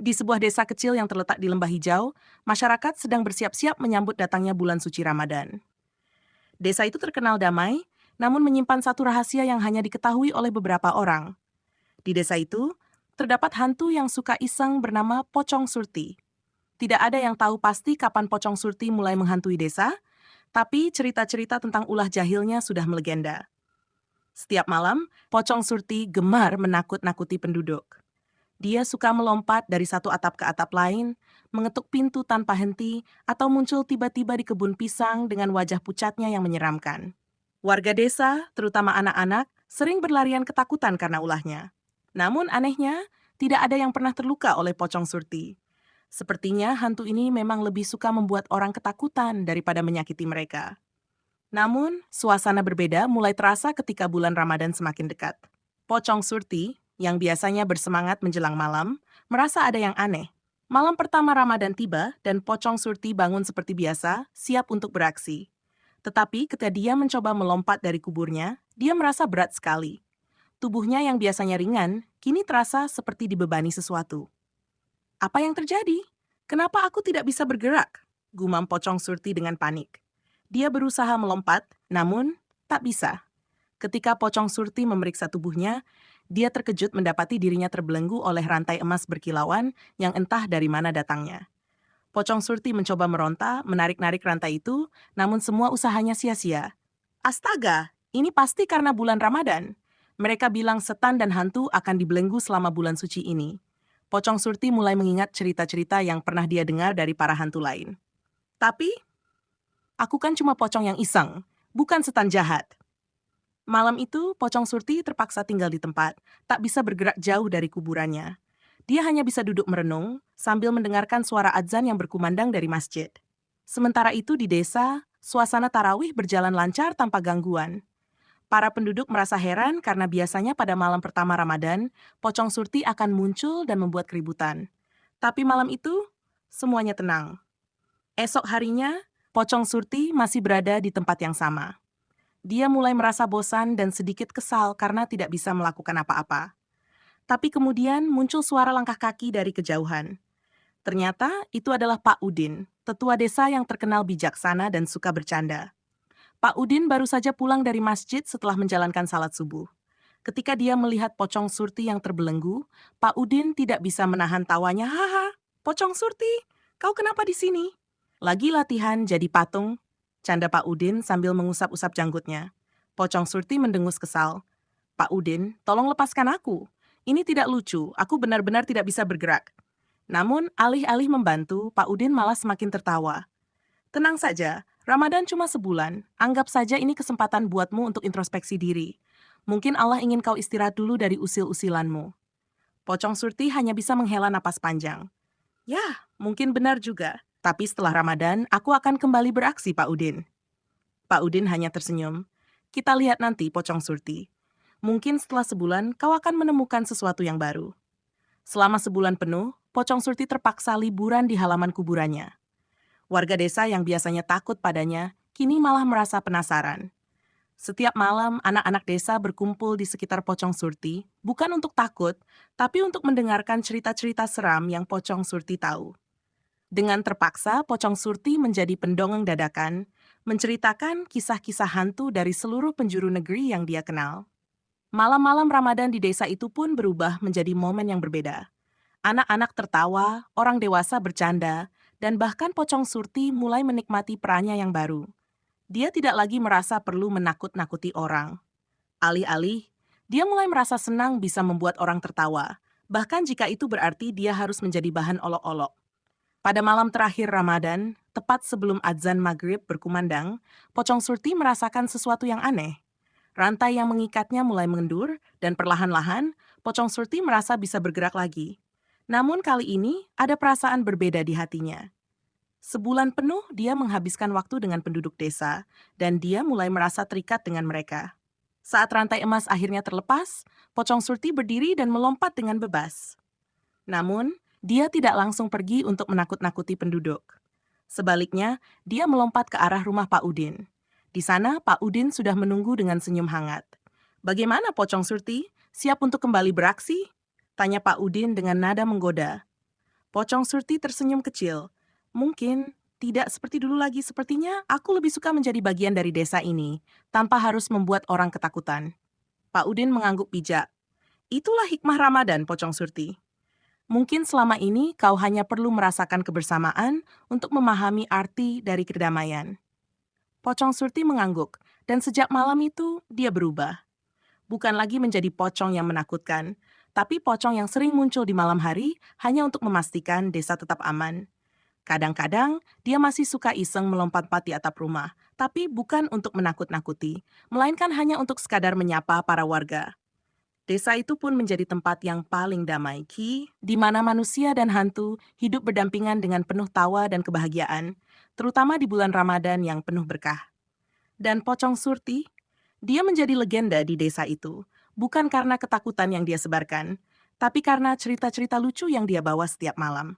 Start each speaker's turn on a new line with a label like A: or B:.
A: Di sebuah desa kecil yang terletak di lembah hijau, masyarakat sedang bersiap-siap menyambut datangnya bulan suci Ramadan. Desa itu terkenal damai, namun menyimpan satu rahasia yang hanya diketahui oleh beberapa orang. Di desa itu, terdapat hantu yang suka iseng bernama Pocong Surti. Tidak ada yang tahu pasti kapan Pocong Surti mulai menghantui desa, tapi cerita-cerita tentang ulah jahilnya sudah melegenda. Setiap malam, Pocong Surti gemar menakut-nakuti penduduk. Dia suka melompat dari satu atap ke atap lain, mengetuk pintu tanpa henti, atau muncul tiba-tiba di kebun pisang dengan wajah pucatnya yang menyeramkan. Warga desa, terutama anak-anak, sering berlarian ketakutan karena ulahnya. Namun anehnya, tidak ada yang pernah terluka oleh Pocong Surti. Sepertinya hantu ini memang lebih suka membuat orang ketakutan daripada menyakiti mereka. Namun, suasana berbeda mulai terasa ketika bulan Ramadan semakin dekat. Pocong Surti, yang biasanya bersemangat menjelang malam, merasa ada yang aneh. Malam pertama Ramadan tiba dan Pocong Surti bangun seperti biasa, siap untuk beraksi. Tetapi ketika dia mencoba melompat dari kuburnya, dia merasa berat sekali. Tubuhnya yang biasanya ringan, kini terasa seperti dibebani sesuatu. Apa yang terjadi? Kenapa aku tidak bisa bergerak? Gumam Pocong Surti dengan panik. Dia berusaha melompat, namun tak bisa. Ketika Pocong Surti memeriksa tubuhnya, dia terkejut mendapati dirinya terbelenggu oleh rantai emas berkilauan yang entah dari mana datangnya. Pocong Surti mencoba meronta, menarik-narik rantai itu, namun semua usahanya sia-sia. Astaga, ini pasti karena bulan Ramadan. Mereka bilang setan dan hantu akan dibelenggu selama bulan suci ini. Pocong Surti mulai mengingat cerita-cerita yang pernah dia dengar dari para hantu lain. Tapi, aku kan cuma pocong yang iseng, bukan setan jahat. Malam itu, Pocong Surti terpaksa tinggal di tempat, tak bisa bergerak jauh dari kuburannya. Dia hanya bisa duduk merenung, sambil mendengarkan suara adzan yang berkumandang dari masjid. Sementara itu di desa, suasana tarawih berjalan lancar tanpa gangguan. Para penduduk merasa heran karena biasanya pada malam pertama Ramadan, Pocong Surti akan muncul dan membuat keributan. Tapi malam itu, semuanya tenang. Esok harinya, Pocong Surti masih berada di tempat yang sama. Dia mulai merasa bosan dan sedikit kesal karena tidak bisa melakukan apa-apa. Tapi kemudian muncul suara langkah kaki dari kejauhan. Ternyata itu adalah Pak Udin, tetua desa yang terkenal bijaksana dan suka bercanda. Pak Udin baru saja pulang dari masjid setelah menjalankan salat subuh. Ketika dia melihat Pocong Surti yang terbelenggu, Pak Udin tidak bisa menahan tawanya. Haha, Pocong Surti, kau kenapa di sini? Lagi latihan jadi patung, canda Pak Udin sambil mengusap-usap janggutnya. Pocong Surti mendengus kesal. Pak Udin, tolong lepaskan aku. Ini tidak lucu, aku benar-benar tidak bisa bergerak. Namun, alih-alih membantu, Pak Udin malah semakin tertawa. Tenang saja, Ramadan cuma sebulan. Anggap saja ini kesempatan buatmu untuk introspeksi diri. Mungkin Allah ingin kau istirahat dulu dari usil-usilanmu. Pocong Surti hanya bisa menghela napas panjang. Ya, mungkin benar juga. Tapi setelah Ramadan, aku akan kembali beraksi, Pak Udin. Pak Udin hanya tersenyum. Kita lihat nanti, Pocong Surti. Mungkin setelah sebulan, kau akan menemukan sesuatu yang baru. Selama sebulan penuh, Pocong Surti terpaksa liburan di halaman kuburannya. Warga desa yang biasanya takut padanya, kini malah merasa penasaran. Setiap malam, anak-anak desa berkumpul di sekitar Pocong Surti, bukan untuk takut, tapi untuk mendengarkan cerita-cerita seram yang Pocong Surti tahu. Dengan terpaksa, Pocong Surti menjadi pendongeng dadakan, menceritakan kisah-kisah hantu dari seluruh penjuru negeri yang dia kenal. Malam-malam Ramadan di desa itu pun berubah menjadi momen yang berbeda. Anak-anak tertawa, orang dewasa bercanda, dan bahkan Pocong Surti mulai menikmati perannya yang baru. Dia tidak lagi merasa perlu menakut-nakuti orang. Alih-alih, dia mulai merasa senang bisa membuat orang tertawa, bahkan jika itu berarti dia harus menjadi bahan olok-olok. Pada malam terakhir Ramadan, tepat sebelum adzan maghrib berkumandang, Pocong Surti merasakan sesuatu yang aneh. Rantai yang mengikatnya mulai mengendur, dan perlahan-lahan, Pocong Surti merasa bisa bergerak lagi. Namun kali ini, ada perasaan berbeda di hatinya. Sebulan penuh dia menghabiskan waktu dengan penduduk desa, dan dia mulai merasa terikat dengan mereka. Saat rantai emas akhirnya terlepas, Pocong Surti berdiri dan melompat dengan bebas. Namun, dia tidak langsung pergi untuk menakut-nakuti penduduk. Sebaliknya, dia melompat ke arah rumah Pak Udin. Di sana, Pak Udin sudah menunggu dengan senyum hangat. "Bagaimana, Pocong Surti? Siap untuk kembali beraksi?" tanya Pak Udin dengan nada menggoda. Pocong Surti tersenyum kecil. Mungkin tidak seperti dulu lagi, sepertinya aku lebih suka menjadi bagian dari desa ini, tanpa harus membuat orang ketakutan. Pak Udin mengangguk bijak. Itulah hikmah Ramadan, Pocong Surti. Mungkin selama ini kau hanya perlu merasakan kebersamaan untuk memahami arti dari kedamaian. Pocong Surti mengangguk, dan sejak malam itu dia berubah. Bukan lagi menjadi pocong yang menakutkan, tapi pocong yang sering muncul di malam hari hanya untuk memastikan desa tetap aman. Kadang-kadang dia masih suka iseng melompat-lompat di atap rumah, tapi bukan untuk menakut-nakuti, melainkan hanya untuk sekadar menyapa para warga. Desa itu pun menjadi tempat yang paling damai, di mana manusia dan hantu hidup berdampingan dengan penuh tawa dan kebahagiaan, terutama di bulan Ramadan yang penuh berkah. Dan Pocong Surti, dia menjadi legenda di desa itu, bukan karena ketakutan yang dia sebarkan, tapi karena cerita-cerita lucu yang dia bawa setiap malam.